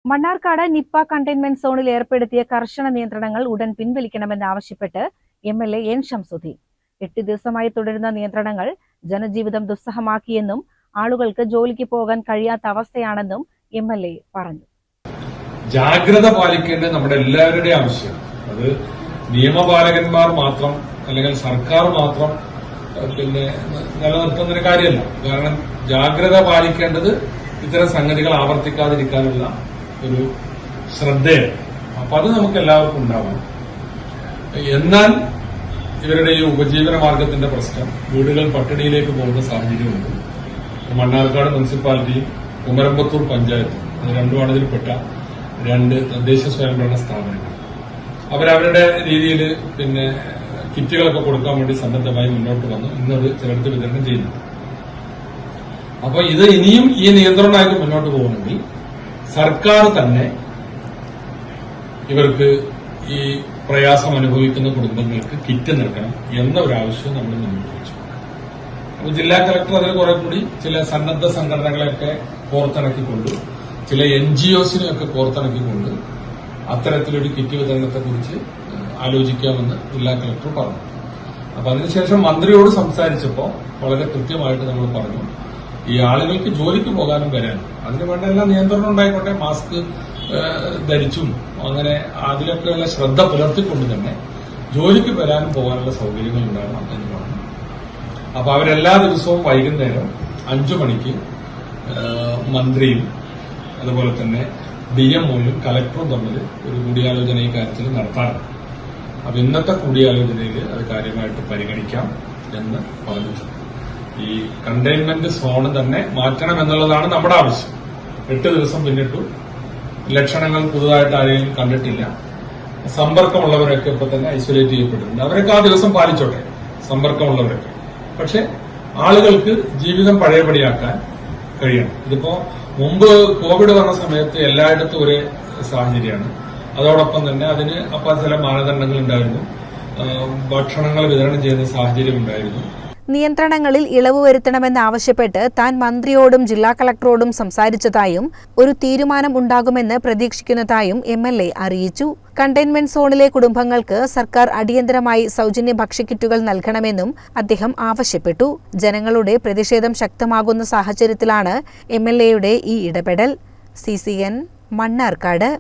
Mannarkkad Nipah containment സോണിൽ ഏർപ്പെടുത്തിയ കർശന നിയന്ത്രണങ്ങൾ ഉടൻ പിൻവലിക്കണമെന്നാവശ്യപ്പെട്ട് എംഎൽഎ എൻ ഷംസുദ്ദീൻ 8 ദിവസമായി തുടരുന്ന നിയന്ത്രണങ്ങൾ ജനജീവിതം ദുസ്സഹമാക്കിയെന്നും ആളുകൾക്ക് ജോലിക്ക് പോകാൻ കഴിയാത്ത അവസ്ഥയാണെന്നും എംഎൽഎ പറഞ്ഞു. ജാഗ്രത പാലിക്കേണ്ടത് നമ്മുടെ എല്ലാവരുടെയും ആവശ്യം. അത് നിയമപാലകന്മാർ മാത്രം അല്ലെങ്കിൽ സർക്കാർ മാത്രം നിലനിർത്തുന്നൊരു കാര്യമല്ല. കാരണം ജാഗ്രത പാലിക്കേണ്ടത് ഇത്തരം സംഗതികൾ ആവർത്തിക്കാതിരിക്കാനുള്ള ഒരു ശ്രദ്ധയാണ്. അപ്പൊ അത് നമുക്ക് എല്ലാവർക്കും ഉണ്ടാവും. എന്നാൽ ഇവരുടെ ഈ ഉപജീവന മാർഗത്തിന്റെ പ്രശ്നം, വീടുകൾ പട്ടിണിയിലേക്ക് പോകുന്ന സാഹചര്യമുണ്ട്. മണ്ണാർക്കാട് മുനിസിപ്പാലിറ്റിയും കുമരമ്പത്തൂർ പഞ്ചായത്തും, അത് രണ്ടുമാണ് ഇതിൽപ്പെട്ട 2 തദ്ദേശ സ്വയംഭരണ സ്ഥാപനങ്ങൾ. അവരവരുടെ രീതിയിൽ കിറ്റുകളൊക്കെ കൊടുക്കാൻ വേണ്ടി സന്നദ്ധമായി മുന്നോട്ട് വന്നു. ഇന്നത് ചിലർക്ക് വിതരണം ചെയ്യുന്നു. അപ്പൊ ഇത് ഇനിയും ഈ നിയന്ത്രണമായിട്ട് മുന്നോട്ട് പോകണമെങ്കിൽ സർക്കാർ തന്നെ ഇവർക്ക് ഈ പ്രയാസം അനുഭവിക്കുന്ന കുടുംബങ്ങൾക്ക് കിറ്റ് നൽകണം എന്ന ഒരു ആവശ്യം നമ്മൾ മുന്നോട്ട് വെച്ചു. അപ്പൊ ജില്ലാ കളക്ടർ അതിൽ കുറെ കൂടി ചില സന്നദ്ധ സംഘടനകളെയൊക്കെ കോർത്തിണക്കിക്കൊണ്ട്, ചില NGOസിനെയൊക്കെ കോർത്തിണക്കിക്കൊണ്ട് അത്തരത്തിലൊരു കിറ്റ് വിതരണത്തെക്കുറിച്ച് ആലോചിക്കാമെന്ന് ജില്ലാ കളക്ടർ പറഞ്ഞു. അപ്പൊ അതിനുശേഷം മന്ത്രിയോട് സംസാരിച്ചപ്പോൾ വളരെ കൃത്യമായിട്ട് നമ്മൾ പറഞ്ഞു, ഈ ആളുകൾക്ക് ജോലിക്ക് പോകാനും വരാനും അതിന് വേണ്ട എല്ലാ നിയന്ത്രണം ഉണ്ടായിക്കോട്ടെ, മാസ്ക് ധരിച്ചും അങ്ങനെ അതിലൊക്കെയുള്ള ശ്രദ്ധ പുലർത്തിക്കൊണ്ട് തന്നെ ജോലിക്ക് വരാനും പോകാനുള്ള സൗകര്യങ്ങൾ ഉണ്ടാകണം എന്ന് പറഞ്ഞു. അപ്പൊ അവരെല്ലാ ദിവസവും വൈകുന്നേരം 5 മണിക്ക് മന്ത്രിയും അതുപോലെ തന്നെ DMOയും കളക്ടറും തമ്മിൽ ഒരു കൂടിയാലോചന ഈ കാര്യത്തിൽ നടത്താറുണ്ട്. അപ്പൊ ഇന്നത്തെ കൂടിയാലോചനയിൽ അത് കാര്യമായിട്ട് പരിഗണിക്കാം എന്ന് പറഞ്ഞിട്ടുണ്ട്. ഈ കണ്ടെയ്ൻമെന്റ് സോൺ തന്നെ മാറ്റണം എന്നുള്ളതാണ് നമ്മുടെ ആവശ്യം. 8 ദിവസം പിന്നിട്ടു, ലക്ഷണങ്ങൾ പുതുതായിട്ട് ആരെയും കണ്ടിട്ടില്ല. സമ്പർക്കമുള്ളവരൊക്കെ ഇപ്പൊ തന്നെ ഐസൊലേറ്റ് ചെയ്യപ്പെട്ടിട്ടുണ്ട്. അവരൊക്കെ ആ ദിവസം പാലിച്ചോട്ടെ, സമ്പർക്കമുള്ളവരൊക്കെ. പക്ഷെ ആളുകൾക്ക് ജീവിതം പഴയപടിയാക്കാൻ കഴിയണം. ഇതിപ്പോ മുമ്പ് കോവിഡ് വന്ന സമയത്ത് എല്ലായിടത്തും ഒരേ സാഹചര്യമാണ്. അതോടൊപ്പം തന്നെ അതിന് അപ്പൊ ചില മാനദണ്ഡങ്ങൾ ഉണ്ടായിരുന്നു, ഭക്ഷണങ്ങൾ വിതരണം ചെയ്യുന്ന സാഹചര്യം ഉണ്ടായിരുന്നു. നിയന്ത്രണങ്ങളിൽ ഇളവ് വരുത്തണമെന്നാവശ്യപ്പെട്ട് താൻ മന്ത്രിയോടും ജില്ലാ കളക്ടറോടും സംസാരിച്ചതായും ഒരു തീരുമാനം ഉണ്ടാകുമെന്ന് പ്രതീക്ഷിക്കുന്നതായും എംഎൽഎ അറിയിച്ചു. കണ്ടെയ്ൻമെന്റ് സോണിലെ കുടുംബങ്ങൾക്ക് സർക്കാർ അടിയന്തരമായി സൗജന്യ ഭക്ഷ്യക്കിറ്റുകൾ നൽകണമെന്നും അദ്ദേഹം ആവശ്യപ്പെട്ടു. ജനങ്ങളുടെ പ്രതിഷേധം ശക്തമാകുന്ന സാഹചര്യത്തിലാണ് എംഎൽഎയുടെ ഈ ഇടപെടൽ. CCN മണ്ണാർക്കാട്.